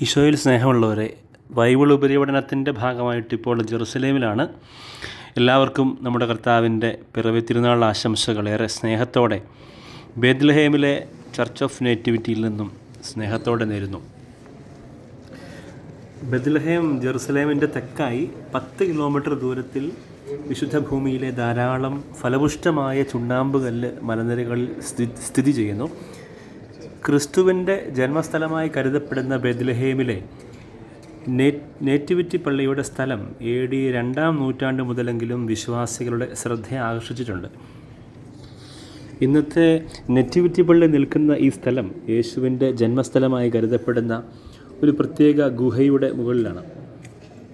ഈശോയിൽ സ്നേഹമുള്ളവരെ, ബൈബിൾ ഉപരിപഠനത്തിൻ്റെ ഭാഗമായിട്ട് ഇപ്പോൾ ജെറുസലേമിലാണ്. എല്ലാവർക്കും നമ്മുടെ കർത്താവിൻ്റെ പിറവി തിരുനാൾ ആശംസകൾ ഏറെ സ്നേഹത്തോടെ ബേത്ലഹേമിലെ ചർച്ച് ഓഫ് നേറ്റിവിറ്റിയിൽ നിന്നും സ്നേഹത്തോടെ നേരുന്നു. ബേത്ലഹേം ജെറുസലേമിൻ്റെ തെക്കായി 10 കിലോമീറ്റർ ദൂരത്തിൽ വിശുദ്ധ ഭൂമിയിലെ ധാരാളം ഫലപുഷ്ടമായ ചുണ്ണാമ്പുകല്ല് മലനിരകളിൽ സ്ഥിതി ചെയ്യുന്നു. ക്രിസ്തുവിൻ്റെ ജന്മസ്ഥലമായി കരുതപ്പെടുന്ന ബേത്ലഹേമിലെ നേറ്റിവിറ്റി പള്ളിയുടെ സ്ഥലം AD 2-ാം നൂറ്റാണ്ട് മുതലെങ്കിലും വിശ്വാസികളുടെ ശ്രദ്ധ ആകർഷിച്ചിട്ടുണ്ട്. ഇന്നത്തെ നേറ്റിവിറ്റി പള്ളി നിൽക്കുന്ന ഈ സ്ഥലം യേശുവിൻ്റെ ജന്മസ്ഥലമായി കരുതപ്പെടുന്ന ഒരു പ്രത്യേക ഗുഹയുടെ മുകളിലാണ്.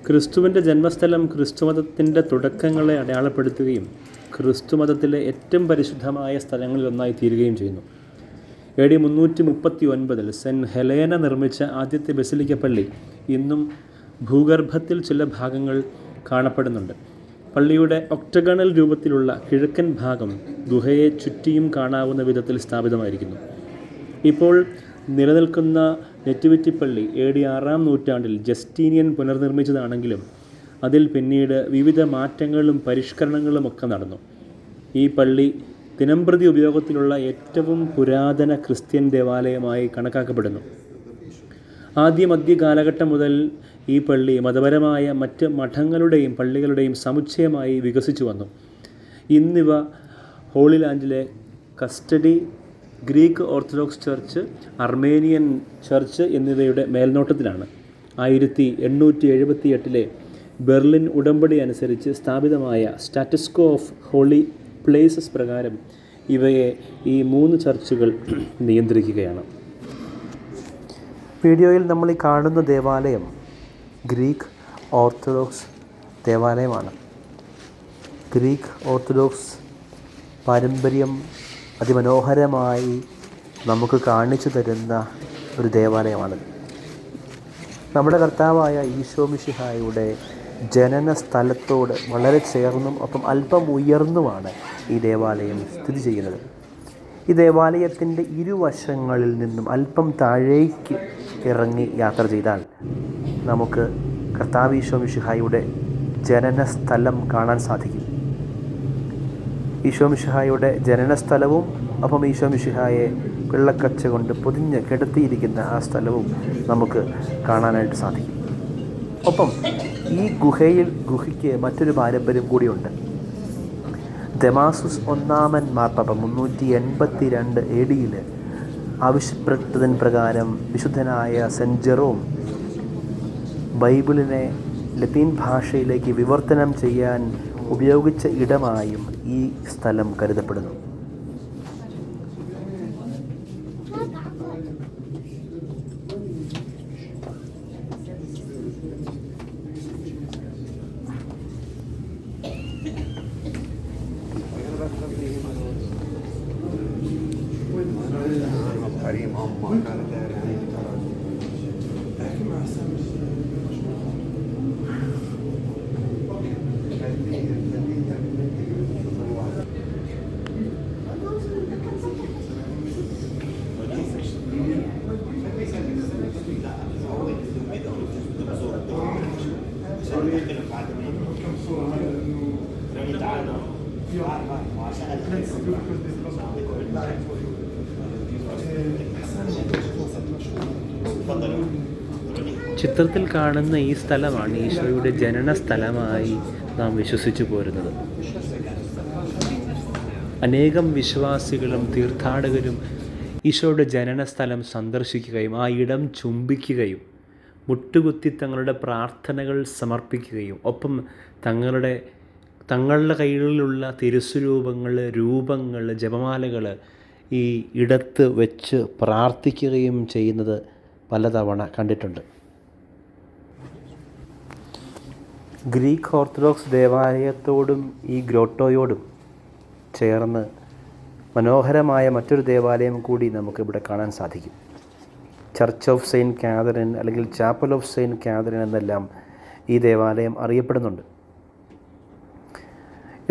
ക്രിസ്തുവിൻ്റെ ജന്മസ്ഥലം ക്രിസ്തുമതത്തിൻ്റെ തുടക്കങ്ങളെ അടയാളപ്പെടുത്തുകയും ക്രിസ്തുമതത്തിലെ ഏറ്റവും പരിശുദ്ധമായ സ്ഥലങ്ങളിലൊന്നായി തീരുകയും ചെയ്യുന്നു. AD 339 സെൻറ്റ് ഹെലേന നിർമ്മിച്ച ആദ്യത്തെ ബസിലിക്ക പള്ളി ഇന്നും ഭൂഗർഭത്തിൽ ചില ഭാഗങ്ങൾ കാണപ്പെടുന്നുണ്ട്. പള്ളിയുടെ ഒക്ടഗണൽ രൂപത്തിലുള്ള കിഴക്കൻ ഭാഗം ഗുഹയെ ചുറ്റിയും കാണാവുന്ന വിധത്തിൽ സ്ഥാപിതമായിരിക്കുന്നു. ഇപ്പോൾ നിലനിൽക്കുന്ന നേറ്റിവിറ്റി പള്ളി AD 6-ാം നൂറ്റാണ്ടിൽ ജസ്റ്റീനിയൻ പുനർനിർമ്മിച്ചതാണെങ്കിലും അതിൽ പിന്നീട് വിവിധ മാറ്റങ്ങളും പരിഷ്കരണങ്ങളും ഒക്കെ നടന്നു. ഈ പള്ളി ദിനംപ്രതി ഉപയോഗത്തിലുള്ള ഏറ്റവും പുരാതന ക്രിസ്ത്യൻ ദേവാലയമായി കണക്കാക്കപ്പെടുന്നു. മധ്യ കാലഘട്ടം മുതൽ ഈ പള്ളി മതപരമായ മറ്റ് മഠങ്ങളുടെയും പള്ളികളുടെയും സമുച്ചയമായി വികസിച്ചു വന്നു. ഇന്നിവ ഹോളി ലാൻഡിലെ custody, Greek Orthodox church, Armenian church എന്നിവയുടെ മേൽനോട്ടത്തിലാണ്. 1878 ബെർലിൻ ഉടമ്പടി അനുസരിച്ച് സ്ഥാപിതമായ status quo of holy places പ്രകാരം ഇവയെ ഈ 3 ചർച്ചുകൾ നിയന്ത്രിക്കുകയാണ്. വീഡിയോയിൽ നമ്മൾ ഈ കാണുന്ന ദേവാലയം ഗ്രീക്ക് ഓർത്തഡോക്സ് ദേവാലയമാണ്. ഗ്രീക്ക് ഓർത്തഡോക്സ് പാരമ്പര്യം അതിമനോഹരമായി നമുക്ക് കാണിച്ചു തരുന്ന ഒരു ദേവാലയമാണ്. നമ്മുടെ കർത്താവായ ഈശോ മിശിഹായുടെ ജനന സ്ഥലത്തോട് വളരെ ചേർന്നും ഒപ്പം അല്പം ഉയർന്നുമാണ് ഈ ദേവാലയം സ്ഥിതി ചെയ്യുന്നത്. ഈ ദേവാലയത്തിൻ്റെ ഇരുവശങ്ങളിൽ നിന്നും അല്പം താഴേക്ക് ഇറങ്ങി യാത്ര ചെയ്താൽ നമുക്ക് കർത്താവ് ഈശോ മിശിഹായുടെ ജനന സ്ഥലം കാണാൻ സാധിക്കും. ഈശോ മിശിഹായുടെ ജനന സ്ഥലവും ഒപ്പം ഈശോ മിശിഹായെ വെള്ളക്കച്ച കൊണ്ട് പൊതിഞ്ഞ് കിടത്തിയിരിക്കുന്ന ആ സ്ഥലവും നമുക്ക് കാണാനായിട്ട് സാധിക്കും. ഒപ്പം ഈ ഗുഹയ്ക്ക് മറ്റൊരു പാരമ്പര്യം കൂടിയുണ്ട്. ദമാസുസ് 1-ാമൻ മാർപ്പാപ്പ 382 AD ആവശ്യപ്പെട്ടതിന് പ്രകാരം വിശുദ്ധനായ സെൻറ്റ് ജെറോം ബൈബിളിനെ ലത്തീൻ ഭാഷയിലേക്ക് വിവർത്തനം ചെയ്യാൻ ഉപയോഗിച്ച ഇടമായും ഈ സ്ഥലം കരുതപ്പെടുന്നു. ചിത്രത്തിൽ കാണുന്ന ഈ സ്ഥലമാണ് ഈശോയുടെ ജനന സ്ഥലമായി നാം വിശ്വസിച്ചു പോരുന്നത്. അനേകം വിശ്വാസികളും തീർത്ഥാടകരും ഈശോയുടെ ജനന സ്ഥലം സന്ദർശിക്കുകയും ആ ഇടം ചുംബിക്കുകയും മുട്ടുകുത്തി തങ്ങളുടെ പ്രാർത്ഥനകൾ സമർപ്പിക്കുകയും ഒപ്പം തങ്ങളുടെ കൈകളിലുള്ള രൂപങ്ങൾ, ജപമാലകൾ ഈ ഇടത്ത് വെച്ച് പ്രാർത്ഥിക്കുകയും ചെയ്യുന്നത് പലതവണ കണ്ടിട്ടുണ്ട്. ഗ്രീക്ക് ഓർത്തഡോക്സ് ദേവാലയത്തോടും ഈ ഗ്രോട്ടോയോടും ചേർന്ന് മനോഹരമായ മറ്റൊരു ദേവാലയം കൂടി നമുക്കിവിടെ കാണാൻ സാധിക്കും. ചർച്ച് ഓഫ് സെയിൻറ്റ് കാതറിൻ അല്ലെങ്കിൽ ചാപ്പൽ ഓഫ് സെയിൻറ്റ് കാതറിൻ എന്നെല്ലാം ഈ ദേവാലയം അറിയപ്പെടുന്നുണ്ട്.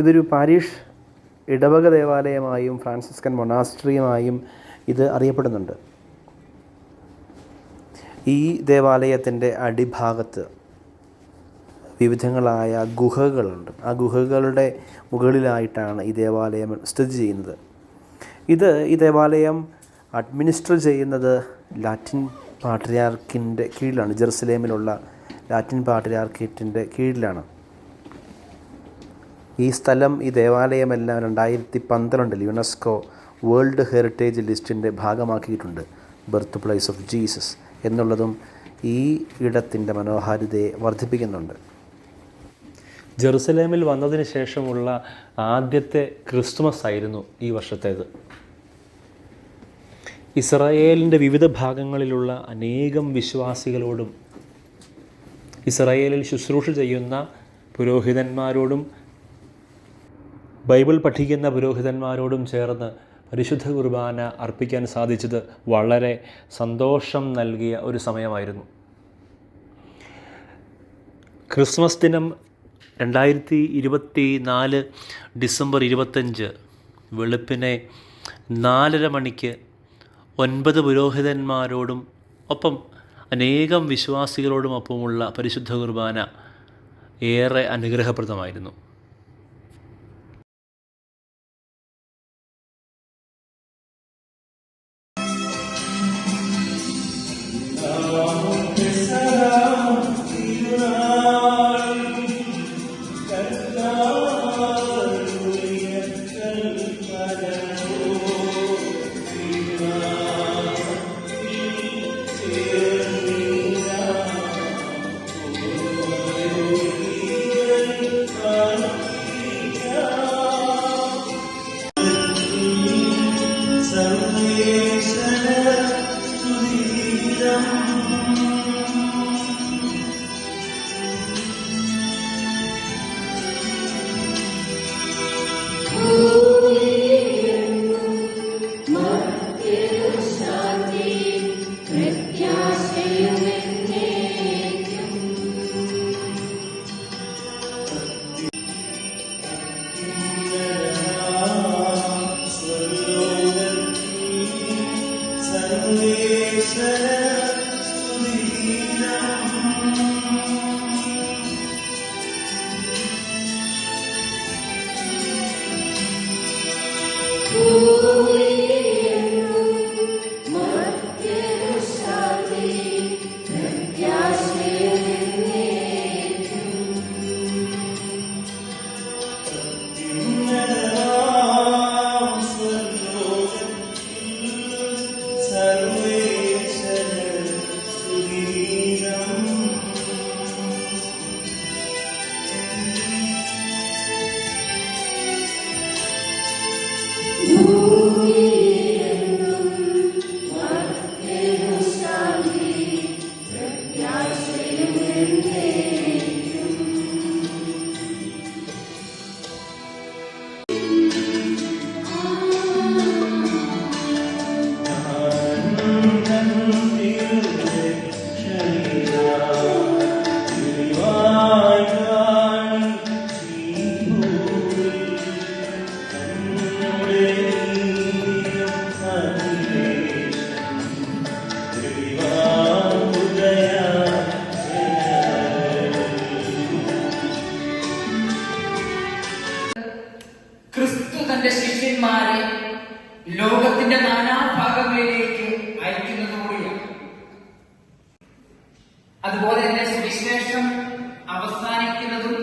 ഇതൊരു പാരീഷ് ഇടവക ദേവാലയമായും ഫ്രാൻസിസ്കൻ മൊണാസ്ട്രിയുമായും ഇത് അറിയപ്പെടുന്നുണ്ട്. ഈ ദേവാലയത്തിൻ്റെ അടിഭാഗത്ത് വിവിധങ്ങളായ ഗുഹകളുണ്ട്. ആ ഗുഹകളുടെ മുകളിലായിട്ടാണ് ഈ ദേവാലയം സ്ഥിതി ചെയ്യുന്നത്. ഈ ദേവാലയം അഡ്മിനിസ്റ്റർ ചെയ്യുന്നത് ലാറ്റിൻ പാട്രിയാർക്കിൻ്റെ കീഴിലാണ്. ജെറുസലേമിലുള്ള ലാറ്റിൻ പാട്രിയാർക്കേറ്റിൻ്റെ കീഴിലാണ്. ഈ സ്ഥലം, ഈ ദേവാലയമെല്ലാം 2012 യുനെസ്കോ വേൾഡ് ഹെറിറ്റേജ് ലിസ്റ്റിൻ്റെ ഭാഗമാക്കിയിട്ടുണ്ട്. ബർത്ത് പ്ലേസ് ഓഫ് ജീസസ് എന്നുള്ളതും ഈ ഇടത്തിൻ്റെ മനോഹാരിതയെ വർദ്ധിപ്പിക്കുന്നുണ്ട്. ജെറുസലേമിൽ വന്നതിന് ശേഷമുള്ള ആദ്യത്തെ ക്രിസ്തുമസ് ആയിരുന്നു ഈ വർഷത്തേത്. ഇസ്രായേലിൻ്റെ വിവിധ ഭാഗങ്ങളിലുള്ള അനേകം വിശ്വാസികളോടും ഇസ്രായേലിൽ ശുശ്രൂഷ ചെയ്യുന്ന പുരോഹിതന്മാരോടും ബൈബിൾ പഠിക്കുന്ന പുരോഹിതന്മാരോടും ചേർന്ന് പരിശുദ്ധ കുർബാന അർപ്പിക്കാൻ സാധിച്ചത് വളരെ സന്തോഷം നൽകിയ ഒരു സമയമായിരുന്നു. ക്രിസ്മസ് ദിനം 2024 ഡിസംബർ 25 വെളുപ്പിനെ 4:30 മണിക്ക് 9 പുരോഹിതന്മാരോടും ഒപ്പം അനേകം വിശ്വാസികളോടുമൊപ്പമുള്ള പരിശുദ്ധ കുർബാന ഏറെ അനുഗ്രഹപ്രദമായിരുന്നു. ശിഷ്യന്മാരെ ലോകത്തിന്റെ നാനാഭാഗങ്ങളിലേക്ക് അയക്കുന്നതുകൂടിയാണ്. അതുപോലെ തന്നെ സുവിശേഷം അവസാനിക്കുന്നതും